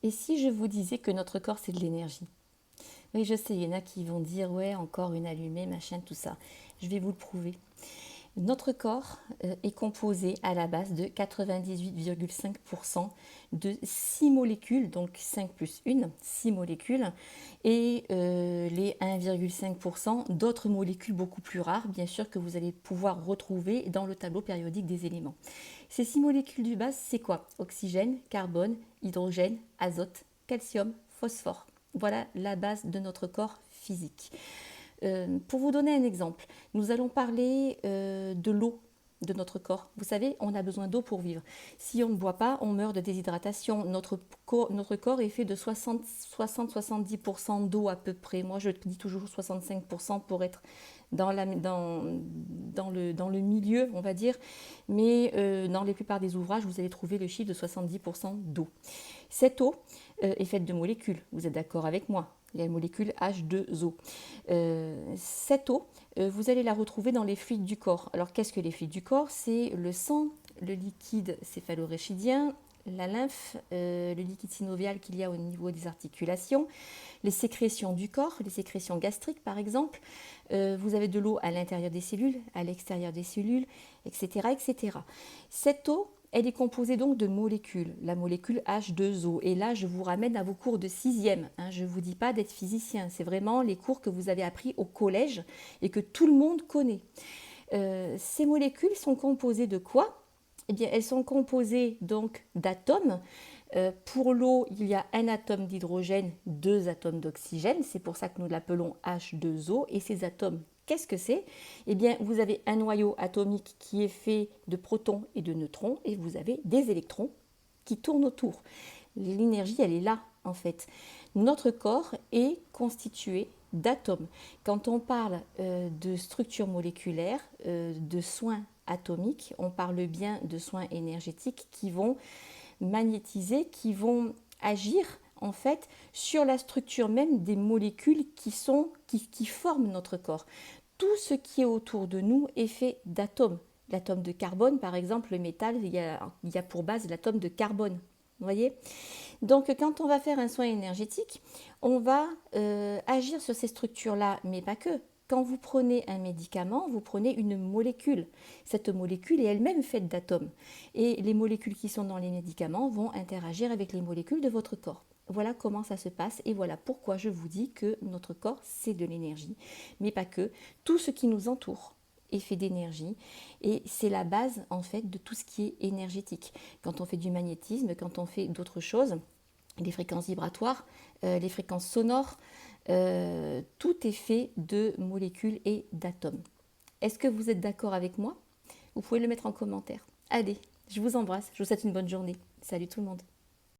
Et si je vous disais que notre corps, c'est de l'énergie? Oui, je sais, il y en a qui vont dire, ouais, encore une allumée, machin, tout ça. Je vais vous le prouver. Notre corps est composé à la base de 98,5% de 6 molécules, donc 5 plus 1, 6 molécules, et les 1,5% d'autres molécules beaucoup plus rares, bien sûr, que vous allez pouvoir retrouver dans le tableau périodique des éléments. Ces 6 molécules de base, c'est quoi? Oxygène, carbone, hydrogène, azote, calcium, phosphore. Voilà la base de notre corps physique. Pour vous donner un exemple, nous allons parler de l'eau de notre corps. Vous savez, on a besoin d'eau pour vivre. Si on ne boit pas, on meurt de déshydratation. Notre corps est fait de 60-70% d'eau à peu près. Moi, je dis toujours 65% pour être dans le milieu, on va dire. Mais dans la plupart des ouvrages, vous allez trouver le chiffre de 70% d'eau. Cette eau est faite de molécules. Vous êtes d'accord avec moi? La molécule H2O. Cette eau, vous allez la retrouver dans les fluides du corps. Alors qu'est-ce que les fluides du corps? C'est le sang, le liquide céphalo-rachidien, la lymphe, le liquide synovial qu'il y a au niveau des articulations, les sécrétions du corps, les sécrétions gastriques par exemple. Vous avez de l'eau à l'intérieur des cellules, à l'extérieur des cellules, etc., etc. Cette eau, elle est composée donc de molécules, la molécule H2O. Et là, je vous ramène à vos cours de sixième. Je ne vous dis pas d'être physicien, c'est vraiment les cours que vous avez appris au collège et que tout le monde connaît. Ces molécules sont composées de quoi? Eh bien, elles sont composées donc d'atomes. Pour l'eau, il y a un atome d'hydrogène, deux atomes d'oxygène. C'est pour ça que nous l'appelons H2O. Et ces atomes, qu'est-ce que c'est? Eh bien, vous avez un noyau atomique qui est fait de protons et de neutrons et vous avez des électrons qui tournent autour. L'énergie, elle est là, en fait. Notre corps est constitué d'atomes. Quand on parle de structure moléculaire, de soins atomiques, on parle bien de soins énergétiques qui vont magnétiser, qui vont agir en fait sur la structure même des molécules qui forment notre corps. Tout ce qui est autour de nous est fait d'atomes. L'atome de carbone, par exemple, le métal, il y a pour base l'atome de carbone. Vous voyez? Donc, quand on va faire un soin énergétique, on va agir sur ces structures-là, mais pas que. Quand vous prenez un médicament, vous prenez une molécule. Cette molécule est elle-même faite d'atomes. Et les molécules qui sont dans les médicaments vont interagir avec les molécules de votre corps. Voilà comment ça se passe et voilà pourquoi je vous dis que notre corps, c'est de l'énergie, mais pas que. Tout ce qui nous entoure est fait d'énergie et c'est la base en fait de tout ce qui est énergétique. Quand on fait du magnétisme, quand on fait d'autres choses, les fréquences vibratoires, les fréquences sonores, tout est fait de molécules et d'atomes. Est-ce que vous êtes d'accord avec moi? Vous pouvez le mettre en commentaire. Allez, je vous embrasse, je vous souhaite une bonne journée. Salut tout le monde.